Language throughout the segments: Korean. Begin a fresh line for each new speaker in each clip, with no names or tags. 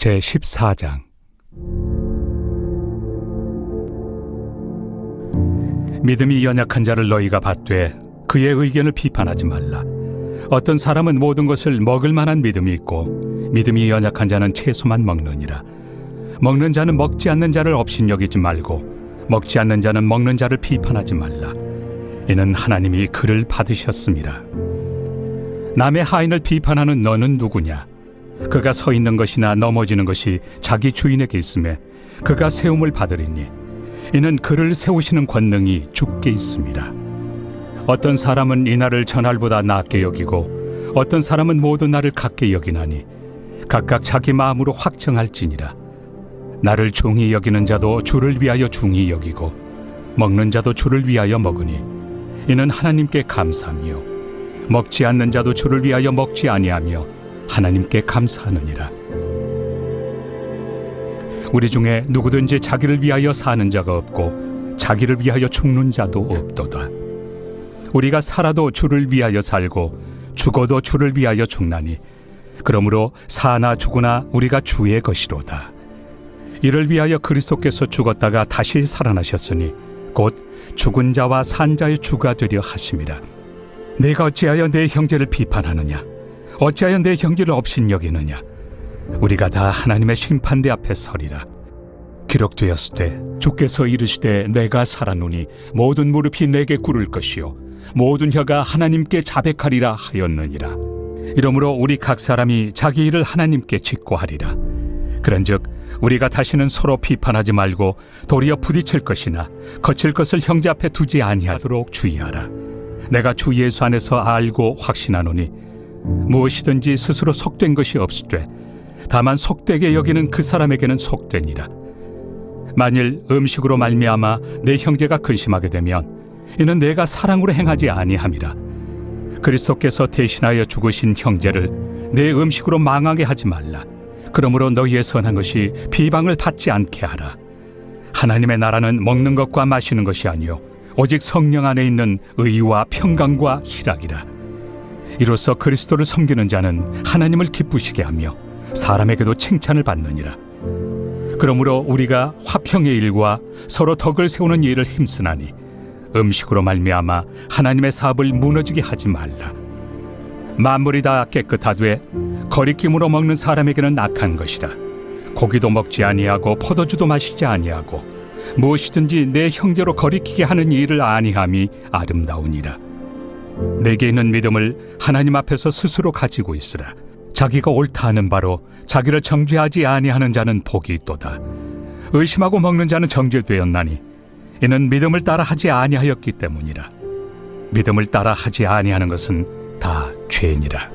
제14장. 믿음이 연약한 자를 너희가 받되 그의 의견을 비판하지 말라. 어떤 사람은 모든 것을 먹을 만한 믿음이 있고 믿음이 연약한 자는 채소만 먹느니라. 먹는 자는 먹지 않는 자를 업신여기지 말고 먹지 않는 자는 먹는 자를 비판하지 말라. 이는 하나님이 그를 받으셨습니다. 남의 하인을 비판하는 너는 누구냐? 그가 서 있는 것이나 넘어지는 것이 자기 주인에게 있음에 그가 세움을 받으리니 이는 그를 세우시는 권능이 주께 있습니다. 어떤 사람은 이날을 전날보다 낫게 여기고 어떤 사람은 모든 날을 같게 여기나니 각각 자기 마음으로 확정할지니라. 나를 중히 여기는 자도 주를 위하여 중히 여기고 먹는 자도 주를 위하여 먹으니 이는 하나님께 감사하며 먹지 않는 자도 주를 위하여 먹지 아니하며 하나님께 감사하느니라. 우리 중에 누구든지 자기를 위하여 사는 자가 없고 자기를 위하여 죽는 자도 없도다. 우리가 살아도 주를 위하여 살고 죽어도 주를 위하여 죽나니 그러므로 사나 죽으나 우리가 주의 것이로다. 이를 위하여 그리스도께서 죽었다가 다시 살아나셨으니 곧 죽은 자와 산 자의 주가 되려 하심이라. 내가 어찌하여 내 형제를 비판하느냐? 어찌하여 내 형제를 업신여기느냐? 우리가 다 하나님의 심판대 앞에 서리라. 기록되었으되 주께서 이르시되 내가 살아노니 모든 무릎이 내게 꿇을 것이요 모든 혀가 하나님께 자백하리라 하였느니라. 이러므로 우리 각 사람이 자기 일을 하나님께 직고하리라. 그런즉 우리가 다시는 서로 비판하지 말고 도리어 부딪힐 것이나 거칠 것을 형제 앞에 두지 아니하도록 주의하라. 내가 주 예수 안에서 알고 확신하노니 무엇이든지 스스로 속된 것이 없으되 다만 속되게 여기는 그 사람에게는 속되니라. 만일 음식으로 말미암아 내 형제가 근심하게 되면 이는 내가 사랑으로 행하지 아니함이라. 그리스도께서 대신하여 죽으신 형제를 내 음식으로 망하게 하지 말라. 그러므로 너희의 선한 것이 비방을 받지 않게 하라. 하나님의 나라는 먹는 것과 마시는 것이 아니요 오직 성령 안에 있는 의와 평강과 희락이라. 이로써 그리스도를 섬기는 자는 하나님을 기쁘시게 하며 사람에게도 칭찬을 받느니라. 그러므로 우리가 화평의 일과 서로 덕을 세우는 일을 힘쓰나니 음식으로 말미암아 하나님의 사업을 무너지게 하지 말라. 만물이 다 깨끗하되 거리낌으로 먹는 사람에게는 악한 것이라. 고기도 먹지 아니하고 포도주도 마시지 아니하고 무엇이든지 내 형제로 거리키게 하는 일을 아니함이 아름다우니라. 내게 있는 믿음을 하나님 앞에서 스스로 가지고 있으라. 자기가 옳다 하는 바로 자기를 정죄하지 아니하는 자는 복이 있도다. 의심하고 먹는 자는 정죄되었나니 이는 믿음을 따라 하지 아니하였기 때문이라. 믿음을 따라 하지 아니하는 것은 다 죄니라.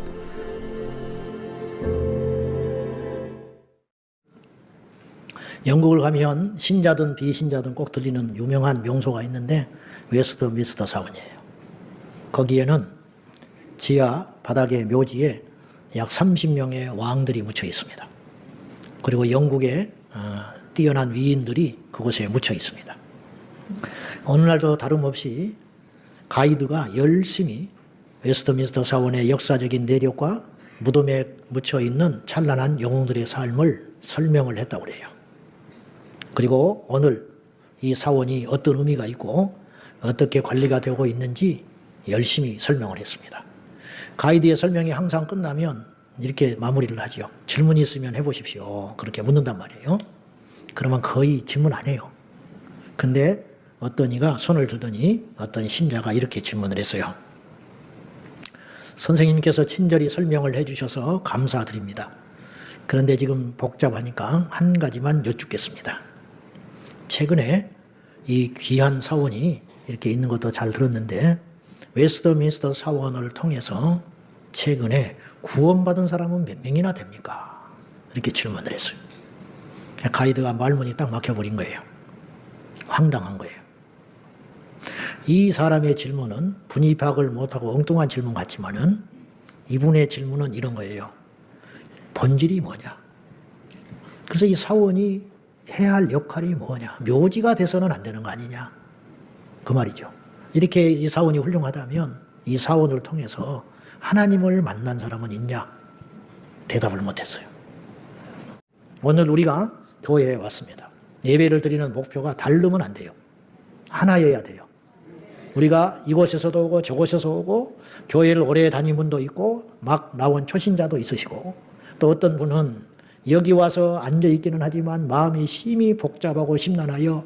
영국을 가면 신자든 비신자든 꼭 들리는 유명한 명소가 있는데 웨스트민스터 사원이에요. 거기에는 지하 바닥의 묘지에 약 30명의 왕들이 묻혀 있습니다. 그리고 영국의 뛰어난 위인들이 그곳에 묻혀 있습니다. 어느 날도 다름없이 가이드가 열심히 웨스트민스터 사원의 역사적인 내력과 무덤에 묻혀 있는 찬란한 영웅들의 삶을 설명을 했다고 그래요. 그리고 오늘 이 사원이 어떤 의미가 있고 어떻게 관리가 되고 있는지 열심히 설명을 했습니다. 가이드의 설명이 항상 끝나면 이렇게 마무리를 하죠. 질문이 있으면 해보십시오. 그렇게 묻는단 말이에요. 그러면 거의 질문 안 해요. 근데 어떤 이가 손을 들더니 어떤 신자가 이렇게 질문을 했어요. 선생님께서 친절히 설명을 해주셔서 감사드립니다. 그런데 지금 복잡하니까 한 가지만 여쭙겠습니다. 최근에 이 귀한 사원이 이렇게 있는 것도 잘 들었는데 웨스트민스터 사원을 통해서 최근에 구원받은 사람은 몇 명이나 됩니까? 이렇게 질문을 했어요. 가이드가 말문이 딱 막혀버린 거예요. 황당한 거예요. 이 사람의 질문은 분이 파악을 못하고 엉뚱한 질문 같지만은 이분의 질문은 이런 거예요. 본질이 뭐냐? 그래서 이 사원이 해야 할 역할이 뭐냐? 묘지가 돼서는 안 되는 거 아니냐? 그 말이죠. 이렇게 이 사원이 훌륭하다면 이 사원을 통해서 하나님을 만난 사람은 있냐? 대답을 못했어요. 오늘 우리가 교회에 왔습니다. 예배를 드리는 목표가 다르면 안 돼요. 하나여야 돼요. 우리가 이곳에서도 오고 저곳에서 오고 교회를 오래 다닌 분도 있고 막 나온 초신자도 있으시고 또 어떤 분은 여기 와서 앉아있기는 하지만 마음이 심히 복잡하고 심란하여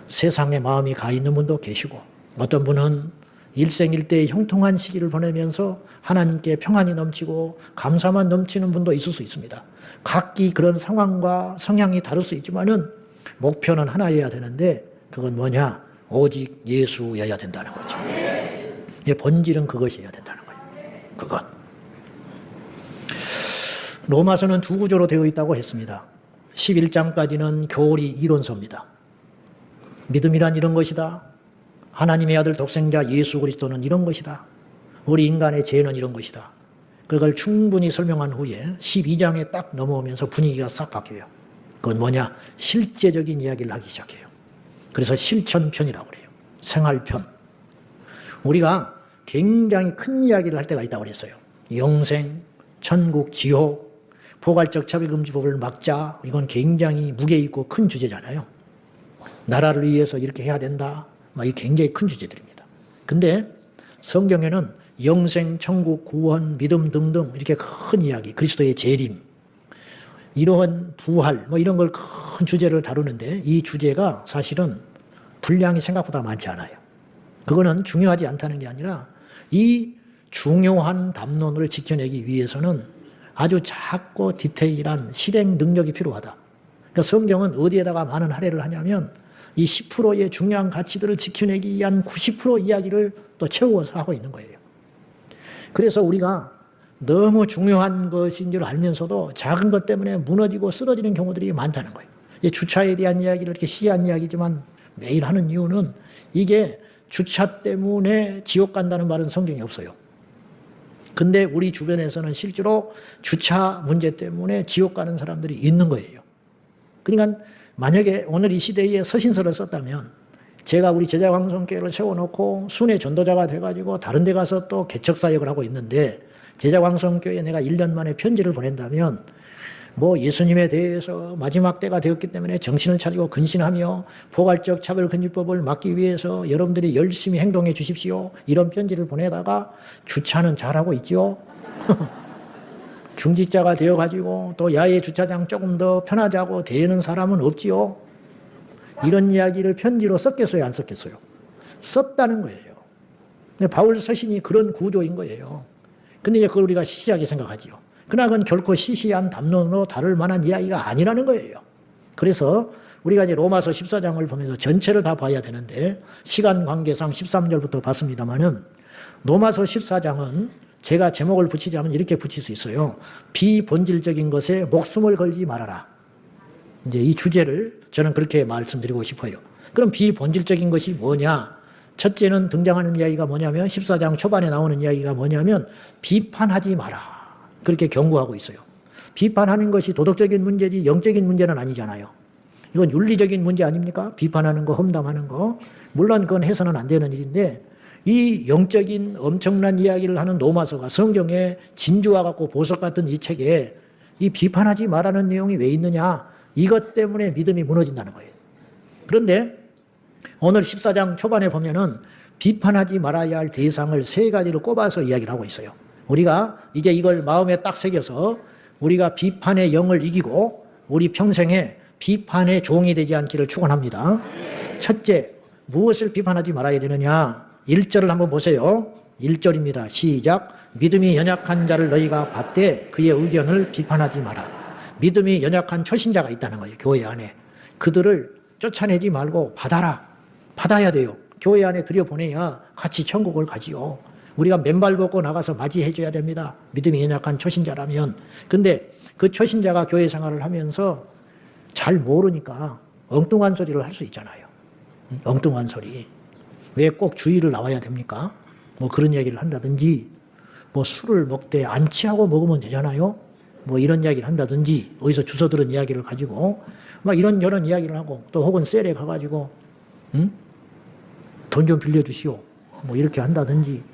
세상에 마음이 가 있는 분도 계시고 어떤 분은 일생일대의 형통한 시기를 보내면서 하나님께 평안이 넘치고 감사만 넘치는 분도 있을 수 있습니다. 각기 그런 상황과 성향이 다를 수 있지만은 목표는 하나여야 되는데 그건 뭐냐? 오직 예수여야 된다는 거죠. 본질은 그것이어야 된다는 거예요. 그것. 로마서는 두 구조로 되어 있다고 했습니다. 11장까지는 교리 이론서입니다. 믿음이란 이런 것이다. 하나님의 아들 독생자 예수 그리스도는 이런 것이다. 우리 인간의 죄는 이런 것이다. 그걸 충분히 설명한 후에 12장에 딱 넘어오면서 분위기가 싹 바뀌어요. 그건 뭐냐? 실제적인 이야기를 하기 시작해요. 그래서 실천편이라고 그래요. 생활편. 우리가 굉장히 큰 이야기를 할 때가 있다고 그랬어요. 영생, 천국, 지옥, 포괄적 차별금지법을 막자. 이건 굉장히 무게 있고 큰 주제잖아요. 나라를 위해서 이렇게 해야 된다. 이 굉장히 큰 주제들입니다. 근데 성경에는 영생, 천국, 구원, 믿음 등등 이렇게 큰 이야기, 그리스도의 재림, 이러한 부활, 이런 걸 큰 주제를 다루는데 이 주제가 사실은 분량이 생각보다 많지 않아요. 그거는 중요하지 않다는 게 아니라 이 중요한 담론을 지켜내기 위해서는 아주 작고 디테일한 실행 능력이 필요하다. 그러니까 성경은 어디에다가 많은 할애를 하냐면 이 10%의 중요한 가치들을 지켜내기 위한 90% 이야기를 또 채워서 하고 있는 거예요. 그래서 우리가 너무 중요한 것인 줄 알면서도 작은 것 때문에 무너지고 쓰러지는 경우들이 많다는 거예요. 주차에 대한 이야기를 이렇게 시한 이야기지만 매일 하는 이유는 이게 주차 때문에 지옥 간다는 말은 성경에 없어요. 근데 우리 주변에서는 실제로 주차 문제 때문에 지옥 가는 사람들이 있는 거예요. 그러니까 만약에 오늘 이 시대에 서신서를 썼다면 제가 우리 제자광성교회를 세워놓고 순회 전도자가 돼가지고 다른 데 가서 또 개척사역을 하고 있는데 제자광성교회에 내가 1년 만에 편지를 보낸다면 예수님에 대해서 마지막 때가 되었기 때문에 정신을 차리고 근신하며 포괄적 차별금지법을 막기 위해서 여러분들이 열심히 행동해 주십시오. 이런 편지를 보내다가 주차는 잘하고 있죠. 중지자가 되어가지고 또 야외 주차장 조금 더 편하자고 대는 사람은 없지요. 이런 이야기를 편지로 썼겠어요, 안 썼겠어요? 썼다는 거예요. 근데 바울 서신이 그런 구조인 거예요. 근데 이제 그걸 우리가 시시하게 생각하지요. 그러나 그건 결코 시시한 담론으로 다룰 만한 이야기가 아니라는 거예요. 그래서 우리가 이제 로마서 14장을 보면서 전체를 다 봐야 되는데 시간 관계상 13절부터 봤습니다만은 로마서 14장은 제가 제목을 붙이자면 이렇게 붙일 수 있어요. 비본질적인 것에 목숨을 걸지 말아라. 이제 이 주제를 저는 그렇게 말씀드리고 싶어요. 그럼 비본질적인 것이 뭐냐? 첫째는 등장하는 이야기가 뭐냐면 14장 초반에 나오는 이야기가 뭐냐면 비판하지 마라. 그렇게 경고하고 있어요. 비판하는 것이 도덕적인 문제지 영적인 문제는 아니잖아요. 이건 윤리적인 문제 아닙니까? 비판하는 거, 험담하는 거. 물론 그건 해서는 안 되는 일인데 이 영적인 엄청난 이야기를 하는 로마서가 성경의 진주와 같고 보석 같은 이 책에 이 비판하지 말라는 내용이 왜 있느냐? 이것 때문에 믿음이 무너진다는 거예요. 그런데 오늘 14장 초반에 보면은 비판하지 말아야 할 대상을 세 가지를 꼽아서 이야기를 하고 있어요. 우리가 이제 이걸 마음에 딱 새겨서 우리가 비판의 영을 이기고 우리 평생에 비판의 종이 되지 않기를 축원합니다. 첫째, 무엇을 비판하지 말아야 되느냐? 1절을 한번 보세요. 1절입니다. 시작. 믿음이 연약한 자를 너희가 받되 그의 의견을 비판하지 마라. 믿음이 연약한 초신자가 있다는 거예요. 교회 안에. 그들을 쫓아내지 말고 받아라. 받아야 돼요. 교회 안에 들여보내야 같이 천국을 가지요. 우리가 맨발 벗고 나가서 맞이해줘야 됩니다. 믿음이 연약한 초신자라면. 근데 그 초신자가 교회 생활을 하면서 잘 모르니까 엉뚱한 소리를 할 수 있잖아요. 엉뚱한 소리. 왜 꼭 주일을 나와야 됩니까? 그런 이야기를 한다든지, 술을 먹되 안 취하고 먹으면 되잖아요. 이런 이야기를 한다든지, 어디서 주워 들은 이야기를 가지고, 이런저런 이야기를 하고, 또 혹은 셀에 가가지고, 돈 좀 빌려주시오. 이렇게 한다든지,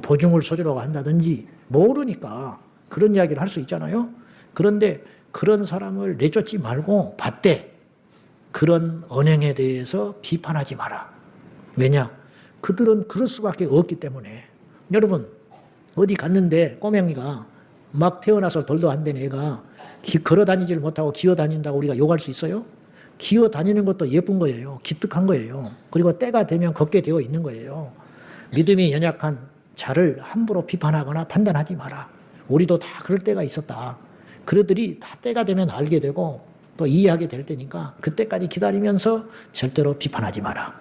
보증을 서주라고 한다든지, 모르니까 그런 이야기를 할 수 있잖아요. 그런데 그런 사람을 내쫓지 말고 받되 그런 언행에 대해서 비판하지 마라. 왜냐? 그들은 그럴 수밖에 없기 때문에. 여러분 어디 갔는데 꼬맹이가 막 태어나서 돌도 안 된 애가 걸어 다니질 못하고 기어 다닌다고 우리가 욕할 수 있어요? 기어 다니는 것도 예쁜 거예요. 기특한 거예요. 그리고 때가 되면 걷게 되어 있는 거예요. 믿음이 연약한 자를 함부로 비판하거나 판단하지 마라. 우리도 다 그럴 때가 있었다. 그들이 다 때가 되면 알게 되고 또 이해하게 될 때니까 그때까지 기다리면서 절대로 비판하지 마라.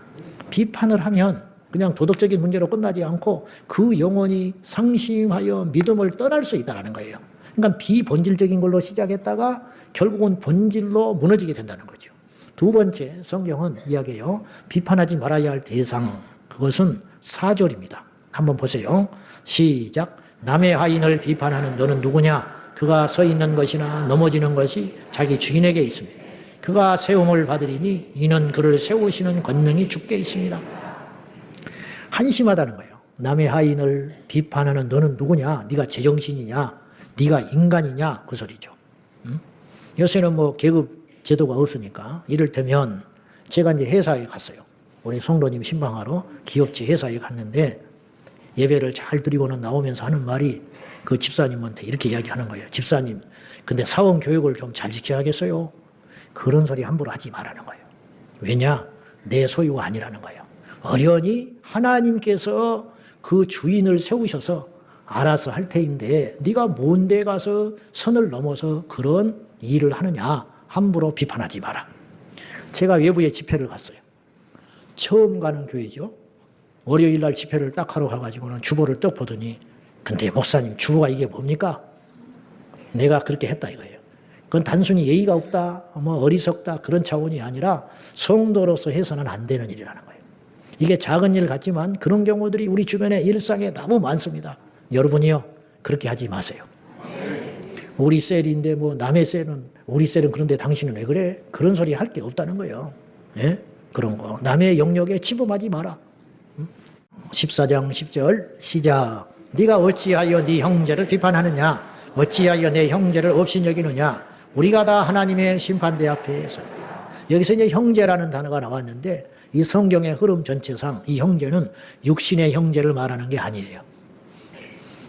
비판을 하면 그냥 도덕적인 문제로 끝나지 않고 그 영혼이 상심하여 믿음을 떠날 수 있다는 거예요. 그러니까 비본질적인 걸로 시작했다가 결국은 본질로 무너지게 된다는 거죠. 두 번째 성경은 이야기해요. 비판하지 말아야 할 대상, 그것은 4절입니다. 한번 보세요. 시작. 남의 하인을 비판하는 너는 누구냐? 그가 서 있는 것이나 넘어지는 것이 자기 주인에게 있습니다. 그가 세움을 받으리니 이는 그를 세우시는 권능이 주께 있습니다. 한심하다는 거예요. 남의 하인을 비판하는 너는 누구냐? 네가 제정신이냐? 네가 인간이냐? 그 소리죠. 요새는 뭐 계급 제도가 없으니까 이를테면 제가 이제 회사에 갔어요. 우리 성도님 신방하러 기업체 회사에 갔는데 예배를 잘 드리고는 나오면서 하는 말이 그 집사님한테 이렇게 이야기하는 거예요. 집사님, 근데 사원 교육을 좀 잘 지켜야겠어요. 그런 소리 함부로 하지 말라는 거예요. 왜냐? 내 소유가 아니라는 거예요. 어련히 하나님께서 그 주인을 세우셔서 알아서 할 테인데 네가 뭔데 가서 선을 넘어서 그런 일을 하느냐? 함부로 비판하지 마라. 제가 외부에 집회를 갔어요. 처음 가는 교회죠. 월요일 날 집회를 딱 하러 가가지고는 주보를 떡 보더니 근데 목사님 주보가 이게 뭡니까? 내가 그렇게 했다 이거예요. 그건 단순히 예의가 없다, 뭐 어리석다 그런 차원이 아니라 성도로서 해서는 안 되는 일이라는 거예요. 이게 작은 일 같지만 그런 경우들이 우리 주변에 일상에 너무 많습니다. 여러분이요 그렇게 하지 마세요. 우리 셀인데 뭐 남의 셀은 우리 셀은 그런데 당신은 왜 그래? 그런 소리 할 게 없다는 거예요. 예? 그런 거 남의 영역에 침범하지 마라. 14장 10절 시작. 네가 어찌하여 네 형제를 비판하느냐? 어찌하여 내 형제를 없이 여기느냐? 우리가 다 하나님의 심판대 앞에서. 여기서 이제 형제라는 단어가 나왔는데 이 성경의 흐름 전체상 이 형제는 육신의 형제를 말하는 게 아니에요.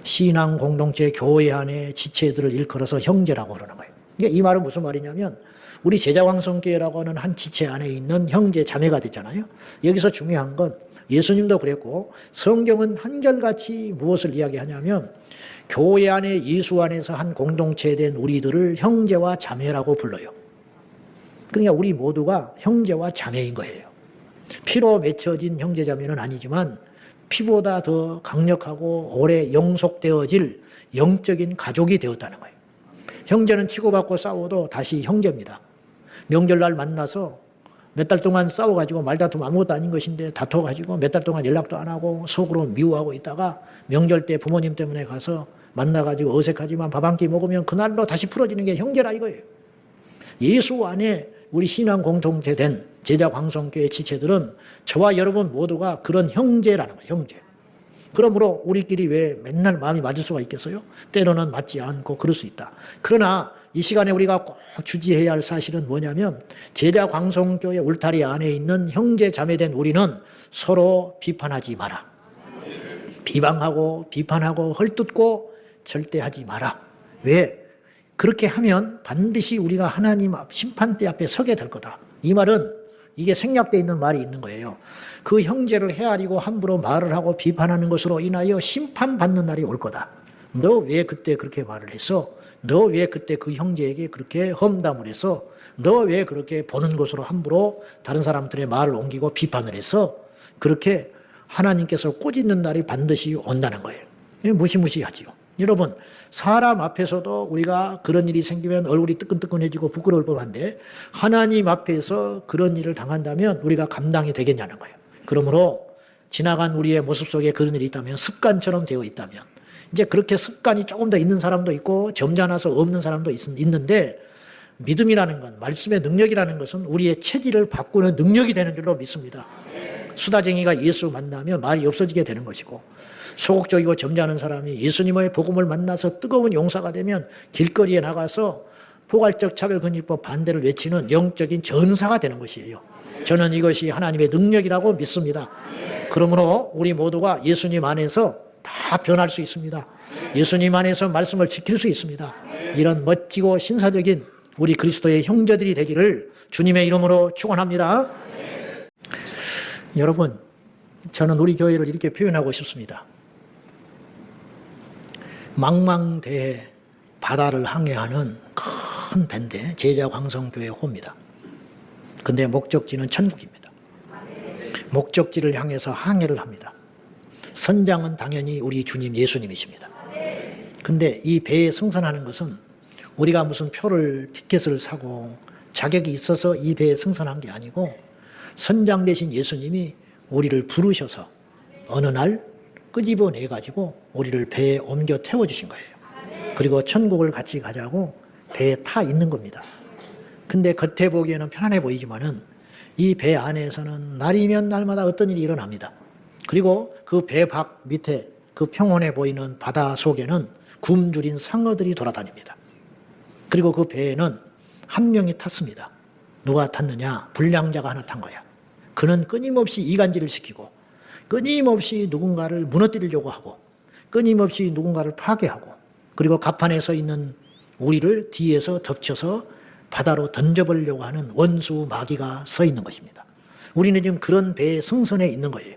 신앙 공동체 교회 안에 지체들을 일컬어서 형제라고 그러는 거예요. 그러니까 이 말은 무슨 말이냐면 우리 제자광성교회라고 하는 한 지체 안에 있는 형제 자매가 됐잖아요. 여기서 중요한 건 예수님도 그랬고 성경은 한결같이 무엇을 이야기하냐면 교회 안에 예수 안에서 한 공동체에 된 우리들을 형제와 자매라고 불러요. 그러니까 우리 모두가 형제와 자매인 거예요. 피로 맺혀진 형제 자매는 아니지만 피보다 더 강력하고 오래 영속되어질 영적인 가족이 되었다는 거예요. 형제는 치고받고 싸워도 다시 형제입니다. 명절날 만나서 몇 달 동안 싸워가지고 말다툼 아무것도 아닌 것인데 다퉈가지고 몇 달 동안 연락도 안 하고 속으로 미워하고 있다가 명절 때 부모님 때문에 가서 만나가지고 어색하지만 밥 한 끼 먹으면 그날로 다시 풀어지는 게 형제라 이거예요. 예수 안에 우리 신앙 공동체 된 제자광성교회 지체들은 저와 여러분 모두가 그런 형제라는 거예요. 형제. 그러므로 우리끼리 왜 맨날 마음이 맞을 수가 있겠어요? 때로는 맞지 않고 그럴 수 있다. 그러나 이 시간에 우리가 꼭 주지해야 할 사실은 뭐냐면 제자광성교회 울타리 안에 있는 형제 자매된 우리는 서로 비판하지 마라. 비방하고 비판하고 헐뜯고 절대 하지 마라. 왜? 그렇게 하면 반드시 우리가 하나님 앞 심판대 앞에 서게 될 거다. 이 말은 이게 생략되어 있는 말이 있는 거예요. 그 형제를 헤아리고 함부로 말을 하고 비판하는 것으로 인하여 심판받는 날이 올 거다. 너 왜 그때 그렇게 말을 했어? 너 왜 그때 그 형제에게 그렇게 험담을 해서 너 왜 그렇게 보는 것으로 함부로 다른 사람들의 말을 옮기고 비판을 해서 그렇게 하나님께서 꾸짖는 날이 반드시 온다는 거예요. 무시무시하지요. 여러분 사람 앞에서도 우리가 그런 일이 생기면 얼굴이 뜨끈뜨끈해지고 부끄러울 법한데 하나님 앞에서 그런 일을 당한다면 우리가 감당이 되겠냐는 거예요. 그러므로 지나간 우리의 모습 속에 그런 일이 있다면 습관처럼 되어 있다면 이제 그렇게 습관이 조금 더 있는 사람도 있고 점잖아서 없는 사람도 있는데 믿음이라는 건 말씀의 능력이라는 것은 우리의 체질을 바꾸는 능력이 되는 줄로 믿습니다. 수다쟁이가 예수 만나면 말이 없어지게 되는 것이고 소극적이고 점잖은 사람이 예수님의 복음을 만나서 뜨거운 용사가 되면 길거리에 나가서 포괄적 차별금지법 반대를 외치는 영적인 전사가 되는 것이에요. 저는 이것이 하나님의 능력이라고 믿습니다. 그러므로 우리 모두가 예수님 안에서 다 변할 수 있습니다. 예수님 안에서 말씀을 지킬 수 있습니다. 이런 멋지고 신사적인 우리 그리스도의 형제들이 되기를 주님의 이름으로 축원합니다. 여러분, 저는 우리 교회를 이렇게 표현하고 싶습니다. 망망대해 바다를 항해하는 큰 배인데 제자광성교회 호입니다. 근데 목적지는 천국입니다. 목적지를 향해서 항해를 합니다. 선장은 당연히 우리 주님 예수님이십니다. 근데 이 배에 승선하는 것은 우리가 무슨 티켓을 사고 자격이 있어서 이 배에 승선한 게 아니고 선장 되신 예수님이 우리를 부르셔서 어느 날 끄집어내가지고 우리를 배에 옮겨 태워주신 거예요. 그리고 천국을 같이 가자고 배에 타 있는 겁니다. 근데 겉에 보기에는 편안해 보이지만은 이 배 안에서는 날이면 날마다 어떤 일이 일어납니다. 그리고 그 배 밖 밑에 그 평온해 보이는 바다 속에는 굶주린 상어들이 돌아다닙니다. 그리고 그 배에는 한 명이 탔습니다. 누가 탔느냐? 불량자가 하나 탄 거야. 그는 끊임없이 이간질을 시키고 끊임없이 누군가를 무너뜨리려고 하고 끊임없이 누군가를 파괴하고 그리고 갑판에 서 있는 우리를 뒤에서 덮쳐서 바다로 던져버리려고 하는 원수 마귀가 서 있는 것입니다. 우리는 지금 그런 배의 승선에 있는 거예요.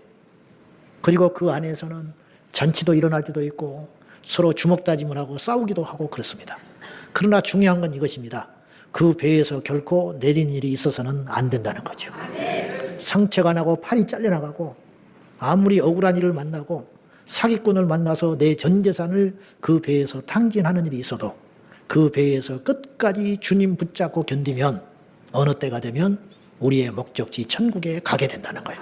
그리고 그 안에서는 잔치도 일어날 때도 있고 서로 주먹다짐을 하고 싸우기도 하고 그렇습니다. 그러나 중요한 건 이것입니다. 그 배에서 결코 내린 일이 있어서는 안 된다는 거죠. 상처가 나고 팔이 잘려나가고 아무리 억울한 일을 만나고 사기꾼을 만나서 내 전 재산을 그 배에서 탕진하는 일이 있어도 그 배에서 끝까지 주님 붙잡고 견디면 어느 때가 되면 우리의 목적지 천국에 가게 된다는 거예요.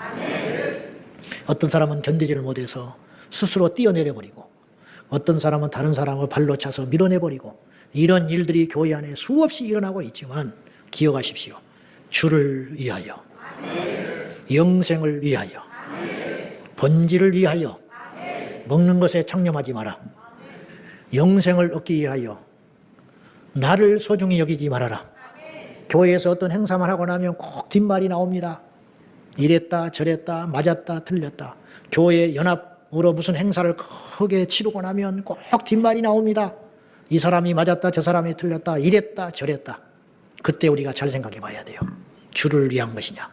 어떤 사람은 견디지를 못해서 스스로 뛰어내려버리고 어떤 사람은 다른 사람을 발로 차서 밀어내버리고 이런 일들이 교회 안에 수없이 일어나고 있지만 기억하십시오. 주를 위하여, 영생을 위하여, 번지를 위하여 먹는 것에 창념하지 마라. 영생을 얻기 위하여 나를 소중히 여기지 말아라. 교회에서 어떤 행사만 하고 나면 꼭 뒷말이 나옵니다. 이랬다 저랬다 맞았다 틀렸다. 교회 연합으로 무슨 행사를 크게 치르고 나면 꼭 뒷말이 나옵니다. 이 사람이 맞았다 저 사람이 틀렸다 이랬다 저랬다. 그때 우리가 잘 생각해 봐야 돼요. 주를 위한 것이냐,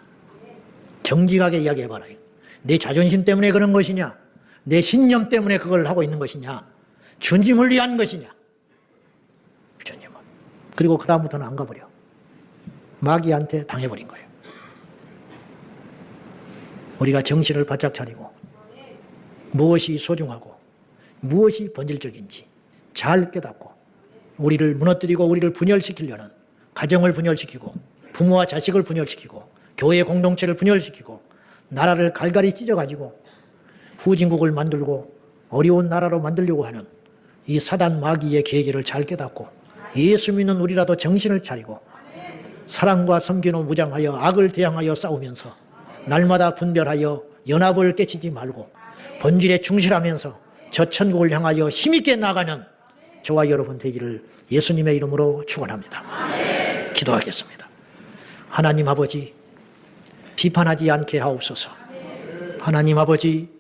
정직하게 이야기해 봐라. 내 자존심 때문에 그런 것이냐, 내 신념 때문에 그걸 하고 있는 것이냐, 주님을 위한 것이냐. 주님은. 그리고 그 다음부터는 안 가버려. 마귀한테 당해버린 거예요. 우리가 정신을 바짝 차리고 무엇이 소중하고 무엇이 본질적인지 잘 깨닫고 우리를 무너뜨리고 우리를 분열시키려는 가정을 분열시키고 부모와 자식을 분열시키고 교회 공동체를 분열시키고 나라를 갈갈이 찢어가지고 후진국을 만들고 어려운 나라로 만들려고 하는 이 사단 마귀의 계획을 잘 깨닫고 예수 믿는 우리라도 정신을 차리고 사랑과 섬기로 무장하여 악을 대항하여 싸우면서 날마다 분별하여 연합을 깨치지 말고 본질에 충실하면서 저 천국을 향하여 힘있게 나가는 저와 여러분 되기를 예수님의 이름으로 축원합니다. 기도하겠습니다. 하나님 아버지, 비판하지 않게 하옵소서. 하나님 아버지,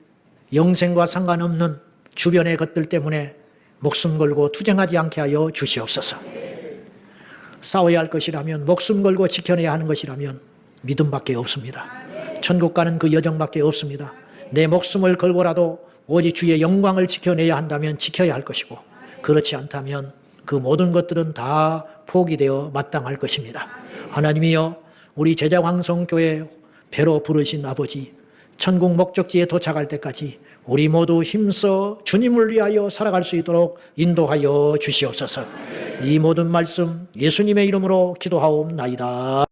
영생과 상관없는 주변의 것들 때문에 목숨 걸고 투쟁하지 않게 하여 주시옵소서. 싸워야 할 것이라면, 목숨 걸고 지켜내야 하는 것이라면 믿음밖에 없습니다. 천국 가는 그 여정밖에 없습니다. 내 목숨을 걸고라도 오직 주의 영광을 지켜내야 한다면 지켜야 할 것이고, 그렇지 않다면 그 모든 것들은 다 포기되어 마땅할 것입니다. 하나님이여, 우리 제자광성교회 배로 부르신 아버지, 천국 목적지에 도착할 때까지 우리 모두 힘써 주님을 위하여 살아갈 수 있도록 인도하여 주시옵소서. 이 모든 말씀 예수님의 이름으로 기도하옵나이다.